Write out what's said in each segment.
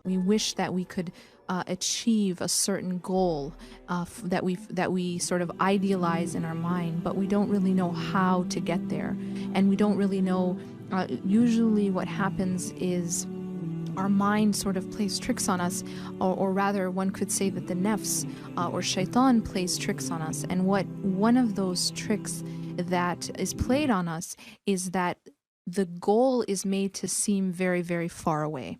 We wish that we could achieve a certain goal that we sort of idealize in our mind, but we don't really know how to get there, and we don't really know. Usually, what happens is our mind sort of plays tricks on us, or rather, one could say that the nafs or shaitan plays tricks on us. And what one of those tricks that is played on us is that the goal is made to seem very, very far away.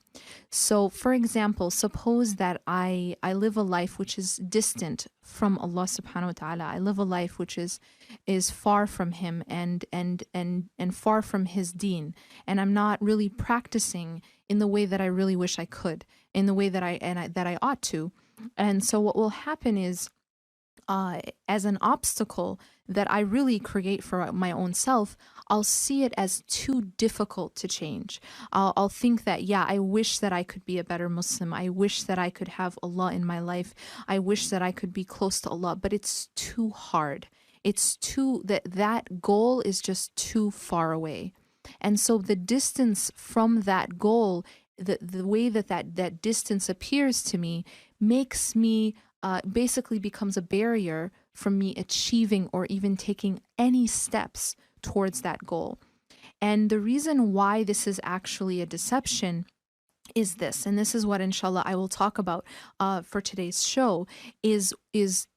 So, for example, suppose that I live a life which is distant from Allah subhanahu wa ta'ala. I live a life which is far from Him and far from His deen. And I'm not really practicing in the way that I really wish I could, in the way that I ought to. And so what will happen is, as an obstacle that I really create for my own self, I'll see it as too difficult to change. I'll think that, yeah, I wish that I could be a better Muslim. I wish that I could have Allah in my life. I wish that I could be close to Allah, but it's too hard. It's too, that goal is just too far away. And so the distance from that goal, the way that distance appears to me, makes me basically becomes a barrier from me achieving or even taking any steps towards that goal. And the reason why this is actually a deception is this, and this is what inshallah I will talk about for today's show, is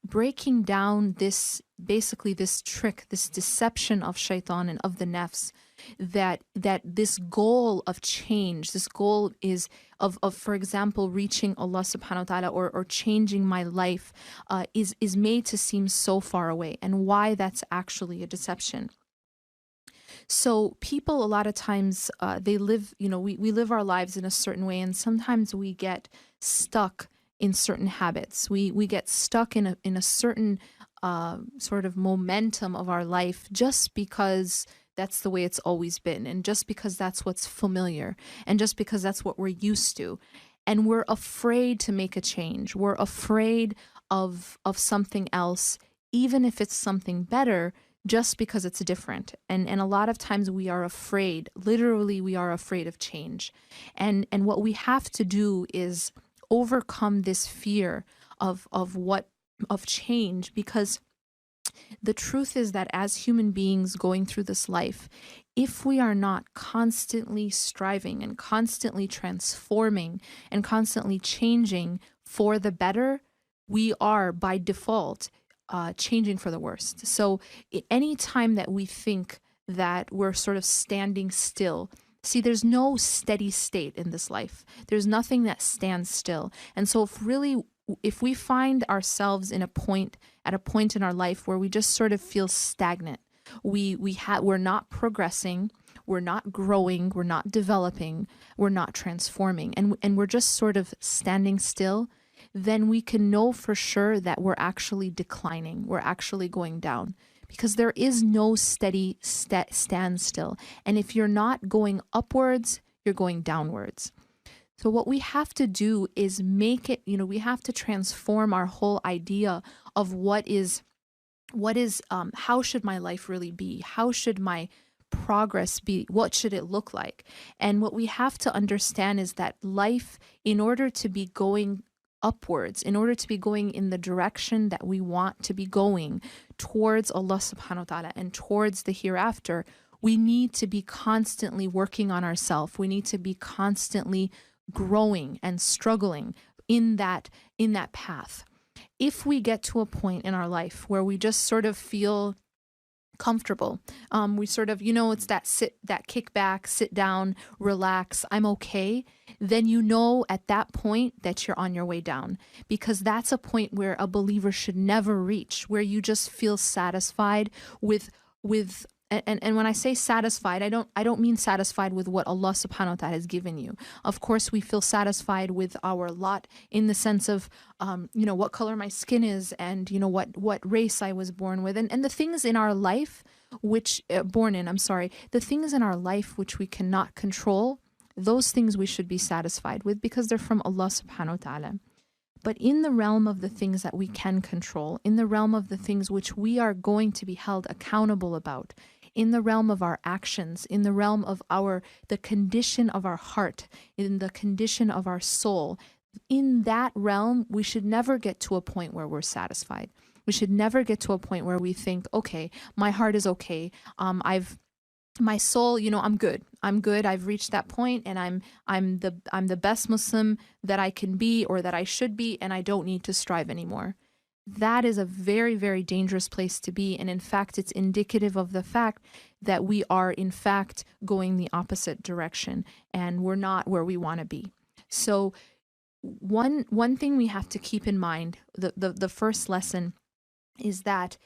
breaking down this, basically this trick, this deception of shaitan and of the nafs, that this goal of change, this goal is of for example, reaching Allah subhanahu wa ta'ala or changing my life is made to seem so far away, and why that's actually a deception. So people, a lot of times, they live, we live our lives in a certain way, and sometimes we get stuck in certain habits. We get stuck in a certain sort of momentum of our life just because that's the way it's always been, and just because that's what's familiar, and just because that's what we're used to. And we're afraid to make a change. We're afraid of something else, even if it's something better, just because it's different. And a lot of times we are afraid, literally we are afraid of change. And what we have to do is overcome this fear of change, because the truth is that as human beings going through this life, if we are not constantly striving and constantly transforming and constantly changing for the better, we are by default changing for the worst. So any time that we think that we're sort of standing still, see, there's no steady state in this life. There's nothing that stands still. And so if we find ourselves at a point in our life where we just sort of feel stagnant, we're not progressing, we're not growing, we're not developing, we're not transforming, and we're just sort of standing still, then we can know for sure that we're actually declining, we're actually going down, because there is no steady standstill. And if you're not going upwards, you're going downwards. So what we have to do is make it, we have to transform our whole idea of how should my life really be? How should my progress be? What should it look like? And what we have to understand is that life, in order to be going upwards, in order to be going in the direction that we want to be going towards Allah subhanahu wa ta'ala and towards the hereafter, we need to be constantly working on ourselves. We need to be constantly growing and struggling in that path. If we get to a point in our life where we just sort of feel comfortable, we sort of, it's that kick back, sit down, relax, I'm okay, then at that point that you're on your way down, because that's a point where a believer should never reach, where you just feel satisfied with and when I say satisfied, I don't mean satisfied with what Allah subhanahu wa ta'ala has given you. Of course, we feel satisfied with our lot in the sense of, what color my skin is, and, what race I was born with. And the things in our life the things in our life which we cannot control, those things we should be satisfied with because they're from Allah subhanahu wa ta'ala. But in the realm of the things that we can control, in the realm of the things which we are going to be held accountable about, in the realm of our actions, in the realm of the condition of our heart, in the condition of our soul. In that realm, we should never get to a point where we're satisfied. We should never get to a point where we think, okay, my heart is okay. My soul, I'm good. I'm good. I've reached that point, and I'm the best Muslim that I can be or that I should be, and I don't need to strive anymore. That is a very, very dangerous place to be. And in fact, it's indicative of the fact that we are in fact going the opposite direction, and we're not where we want to be. So one thing we have to keep in mind, the first lesson, is that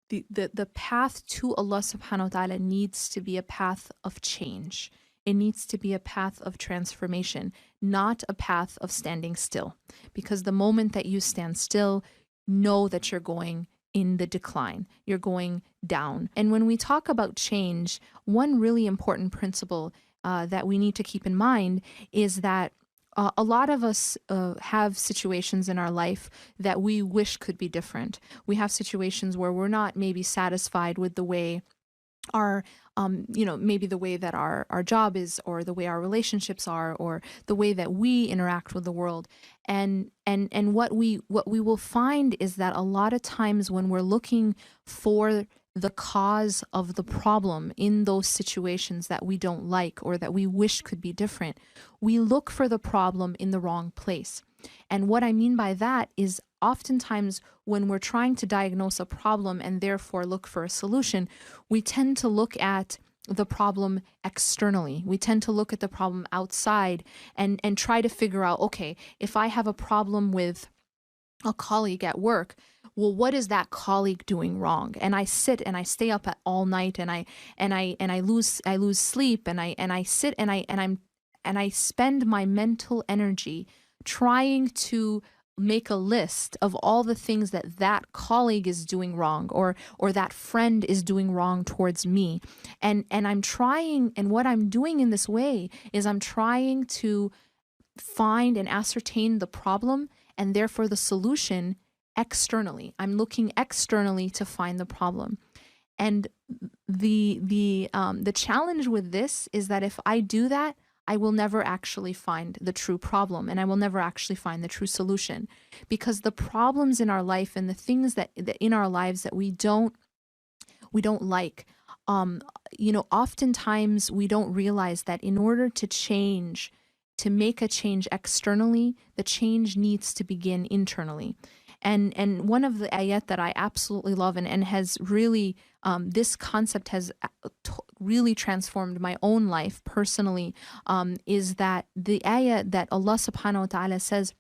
the path to Allah subhanahu wa ta'ala needs to be a path of change. It needs to be a path of transformation, not a path of standing still. Because the moment that you stand still, know that you're going in the decline. You're going down. And when we talk about change, one really important principle that we need to keep in mind is that a lot of us have situations in our life that we wish could be different. We have situations where we're not maybe satisfied with the way our, maybe the way that our job is, or the way our relationships are, or the way that we interact with the world. And what we will find is that a lot of times when we're looking for the cause of the problem in those situations that we don't like or that we wish could be different, we look for the problem in the wrong place. And what I mean by that is oftentimes when we're trying to diagnose a problem and therefore look for a solution, we tend to look at the problem externally. We tend to look at the problem outside and try to figure out, okay, if I have a problem with a colleague at work, well, what is that colleague doing wrong? And I sit and I stay up all night and I lose sleep and I sit and I spend my mental energy trying to make a list of all the things that colleague is doing wrong or that friend is doing wrong towards me. And I'm trying, and what I'm doing in this way is I'm trying to find and ascertain the problem and therefore the solution externally. I'm looking externally to find the problem. And the challenge with this is that if I do that, I will never actually find the true problem, and I will never actually find the true solution, because the problems in our life and the things that in our lives that we don't like, oftentimes we don't realize that in order to make a change externally, the change needs to begin internally. And one of the ayat that I absolutely love and has really, this concept has really transformed my own life personally, is that the ayat that Allah subhanahu wa ta'ala says,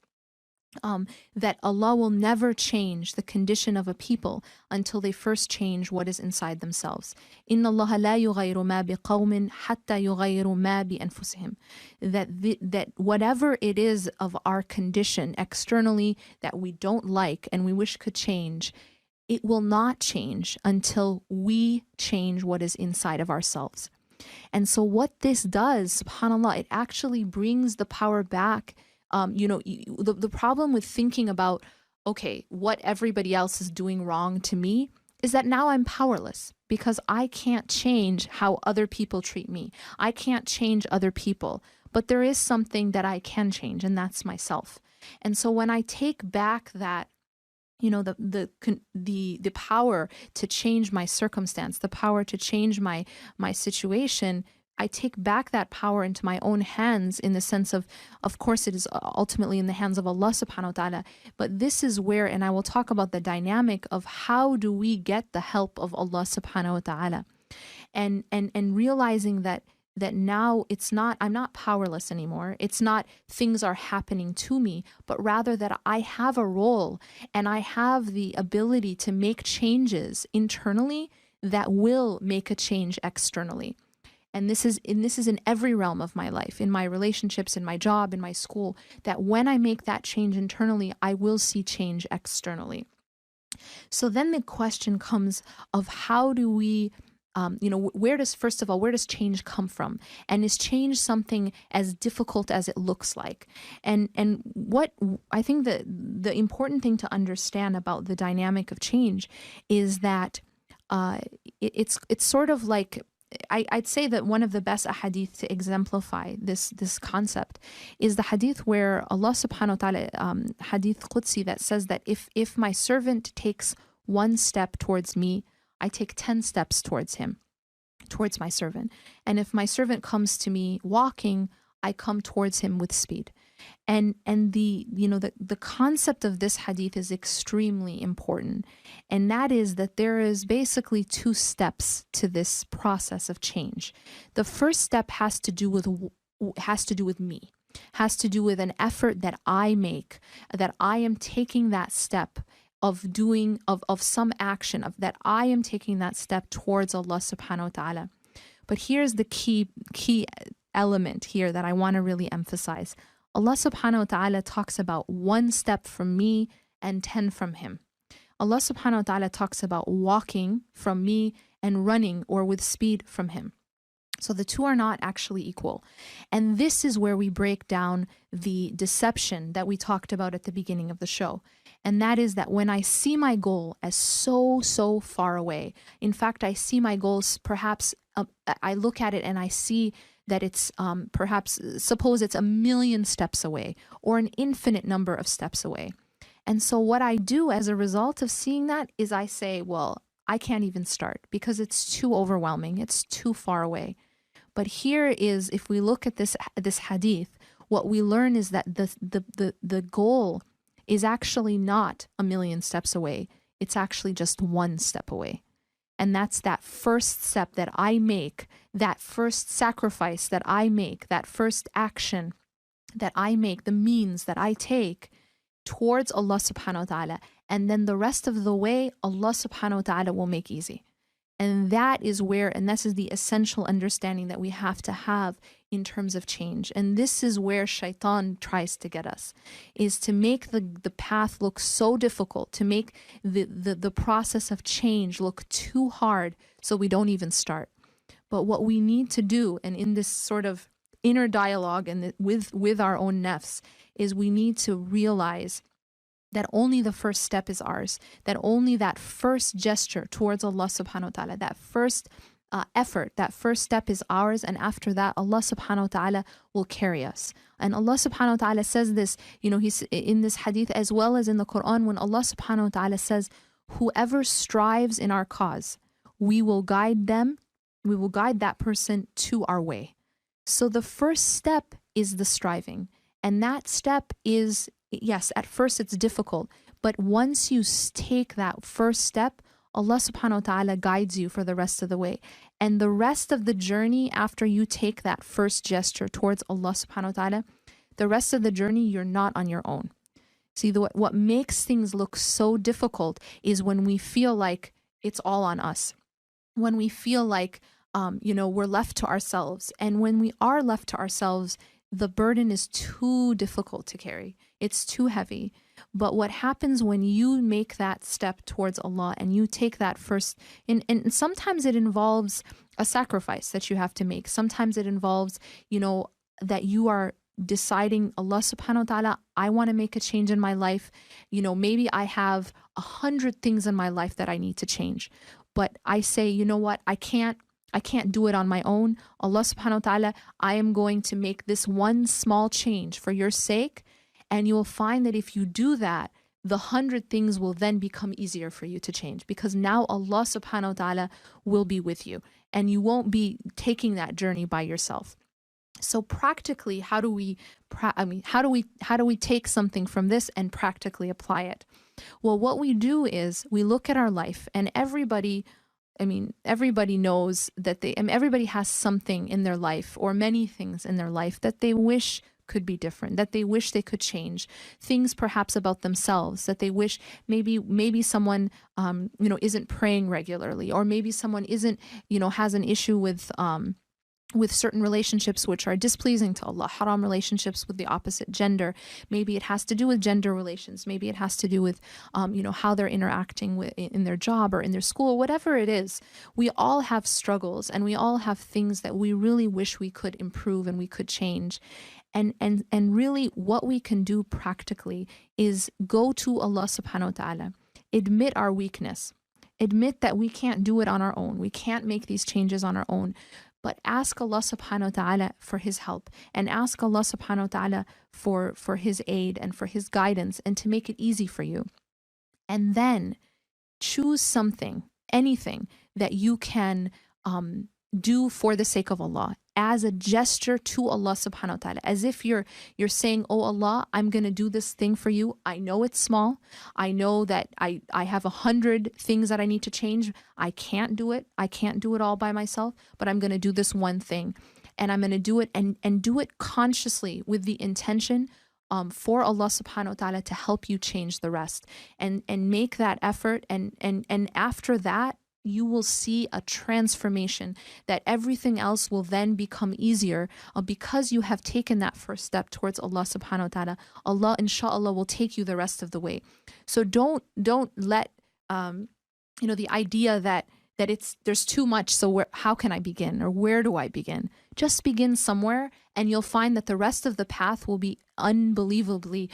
that Allah will never change the condition of a people until they first change what is inside themselves. إِنَّ اللَّهَ لَا يُغَيِّرُ مَا بِقَوْمٍ حَتَّى يُغَيِّرُوا مَا بِأَنفُسِهِمْ. That whatever it is of our condition externally that we don't like and we wish could change, it will not change until we change what is inside of ourselves. And so what this does, subhanAllah, it actually brings the power back. The problem with thinking about, okay, what everybody else is doing wrong to me is that now I'm powerless because I can't change how other people treat me. I can't change other people, but there is something that I can change, and that's myself. And so when I take back that, the power to change my circumstance, the power to change my situation, I take back that power into my own hands, in the sense of course, it is ultimately in the hands of Allah subhanahu wa ta'ala. But this is where, and I will talk about the dynamic of how do we get the help of Allah subhanahu wa ta'ala. And realizing that now I'm not powerless anymore. It's not things are happening to me, but rather that I have a role and I have the ability to make changes internally that will make a change externally. And this is in every realm of my life, in my relationships, in my job, in my school, that when I make that change internally, I will see change externally. So then the question comes of how do we, where does change come from? And is change something as difficult as it looks like? And what I think the important thing to understand about the dynamic of change is that uh, it's sort of like, I'd say that one of the best ahadith to exemplify this concept is the hadith where Allah subhanahu wa ta'ala, hadith Qudsi, that says that if my servant takes one step towards me, I take 10 steps towards him, towards my servant. And if my servant comes to me walking, I come towards him with speed. And the concept of this hadith is extremely important, and that is that there is basically two steps to this process of change. The first step has to do with me, has to do with an effort that I make, that I am taking that step of doing of some action, of that I am taking that step towards Allah subhanahu wa ta'ala. But here's the key element here that I want to really emphasize. Allah subhanahu wa ta'ala talks about one step from me and 10 from him. Allah subhanahu wa ta'ala talks about walking from me and running or with speed from him. So the two are not actually equal. And this is where we break down the deception that we talked about at the beginning of the show. And that is that when I see my goal as so far away, in fact, I see my goals perhaps, I look at it and I see that it's perhaps, suppose it's 1,000,000 steps away or an infinite number of steps away. And so what I do as a result of seeing that is I say, well, I can't even start because it's too overwhelming. It's too far away. But here is, if we look at this hadith, what we learn is that the goal is actually not 1,000,000 steps away. It's actually just one step away. And that's that first step that I make, that first sacrifice that I make, that first action that I make, the means that I take towards Allah subhanahu wa ta'ala. And then the rest of the way, Allah subhanahu wa ta'ala will make easy. And that is where, and this is the essential understanding that we have to have in terms of change. And this is where shaitan tries to get us, is to make the path look so difficult, to make the process of change look too hard so we don't even start. But what we need to do, and in this sort of inner dialogue and with our own nafs, is we need to realize that only the first step is ours, that only that first gesture towards Allah subhanahu wa ta'ala, that first effort, that first step is ours, and after that Allah subhanahu wa ta'ala will carry us. And Allah subhanahu wa ta'ala says this, he's in this hadith as well as in the Quran, when Allah subhanahu wa ta'ala says, whoever strives in our cause, we will guide that person to our way. So the first step is the striving, and that step is, yes, at first it's difficult, but once you take that first step, Allah subhanahu wa ta'ala guides you for the rest of the way. And the rest of the journey, after you take that first gesture towards Allah subhanahu wa ta'ala, the rest of the journey, you're not on your own. See, what makes things look so difficult is when we feel like it's all on us. When we feel like, we're left to ourselves. And when we are left to ourselves, the burden is too difficult to carry. It's too heavy. But what happens when you make that step towards Allah and you take that first, and sometimes it involves a sacrifice that you have to make. Sometimes it involves, that you are deciding, Allah subhanahu wa ta'ala, I want to make a change in my life. Maybe I have 100 things in my life that I need to change. But I say, you know what, I can't do it on my own. Allah subhanahu wa ta'ala, I am going to make this one small change for your sake. And you will find that if you do that, the 100 things will then become easier for you to change, because now Allah subhanahu wa ta'ala will be with you and you won't be taking that journey by yourself. So practically, how do we take something from this and practically apply it? Well, what we do is we look at our life, and everybody knows that everybody has something in their life, or many things in their life, that they wish could be different, that they wish they could change. Things perhaps about themselves that they wish, maybe someone isn't praying regularly, or maybe someone isn't has an issue with certain relationships which are displeasing to Allah, haram relationships with the opposite gender. Maybe it has to do with gender relations. Maybe it has to do with, how they're interacting in their job or in their school, whatever it is. We all have struggles, and we all have things that we really wish we could improve and we could change. And really what we can do practically is go to Allah subhanahu wa ta'ala, admit our weakness, Admit that we can't do it on our own. We can't make these changes on our own. But ask Allah subhanahu wa ta'ala for His help, and ask Allah subhanahu wa ta'ala for His aid and for His guidance, and to make it easy for you. And then choose something, anything that you can do for the sake of Allah, as a gesture to Allah subhanahu wa ta'ala, as if you're saying, oh Allah, I'm going to do this thing for you. I know it's small. I know that I have 100 things that I need to change. I can't do it. I can't do it all by myself, but I'm going to do this one thing, and I'm going to do it and do it consciously with the intention for Allah subhanahu wa ta'ala to help you change the rest, and make that effort. And after that, you will see a transformation, that everything else will then become easier because you have taken that first step towards Allah subhanahu wa ta'ala. Allah inshallah will take you the rest of the way. So don't let the idea that there's too much, so how can I begin, or where do I begin? Just begin somewhere, and you'll find that the rest of the path will be unbelievably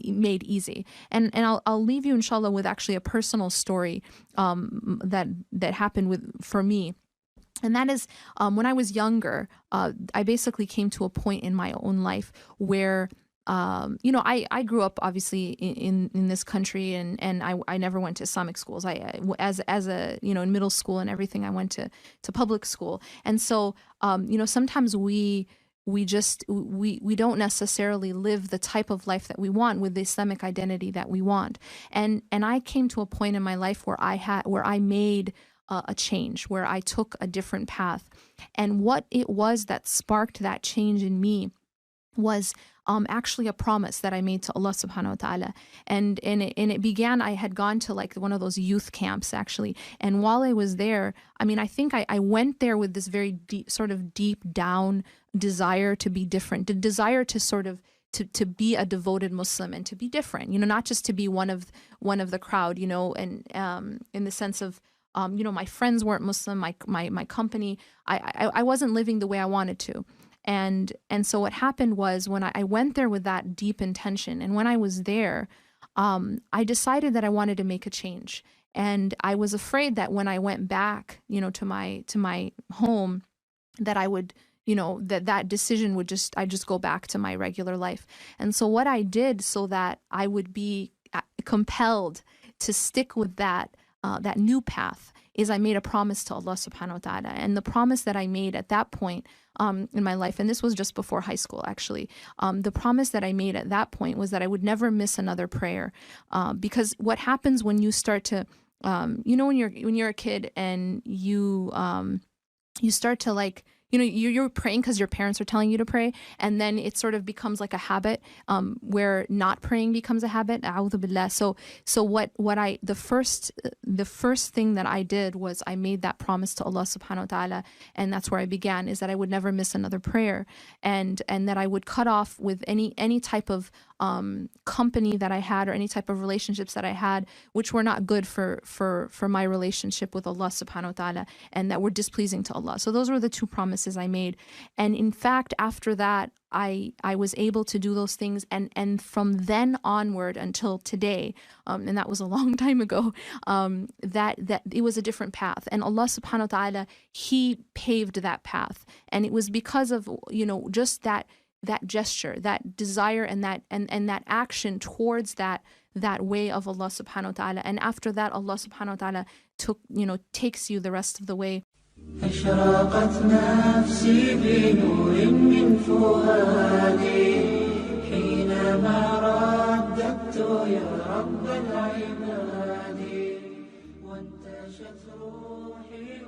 made easy. And I'll leave you inshallah with actually a personal story that happened for me. And that is when I was younger, I basically came to a point in my own life where I grew up obviously in this country, and I never went to Islamic schools. As a in middle school and everything, I went to public school. And so sometimes we don't necessarily live the type of life that we want with the Islamic identity that we want. And I came to a point in my life where I made a change, where I took a different path. And what it was that sparked that change in me was actually a promise that I made to Allah subhanahu wa ta'ala. And it began, I had gone to like one of those youth camps actually. And while I was there, I think I went there with this very deep down desire to be different, the desire to sort of to be a devoted Muslim and to be different, not just to be one of the crowd, and in the sense of my friends weren't Muslim, my company, I wasn't living the way I wanted to. And so what happened was, when I went there with that deep intention, and when I was there, I decided that I wanted to make a change. And I was afraid that when I went back, to my home, that I would, that decision would I'd just go back to my regular life. And so what I did, so that I would be compelled to stick with that new path, is I made a promise to Allah subhanahu wa ta'ala. And the promise that I made at that point in my life, and this was just before high school actually, the promise that I made at that point was that I would never miss another prayer. Because what happens when you start to, when you're a kid and you start to like, you're praying because your parents are telling you to pray, and then it sort of becomes like a habit, where not praying becomes a habit. A'udhu billah. So the first thing that I did was I made that promise to Allah subhanahu wa ta'ala, and that's where I began, is that I would never miss another prayer, and that I would cut off with any type of company that I had, or any type of relationships that I had, which were not good for my relationship with Allah subhanahu wa ta'ala, and that were displeasing to Allah. So those were the two promises I made. And in fact, after that, I was able to do those things, and from then onward until today, and that was a long time ago, that it was a different path, and Allah subhanahu wa ta'ala, He paved that path. And it was because of just that gesture, that desire, and that action towards that way of Allah subhanahu wa ta'ala. And after that, Allah subhanahu wa ta'ala takes you the rest of the way. أشرقت نفسي بنور من فؤادي حينما رددت يا رب العباد وانتشت روحي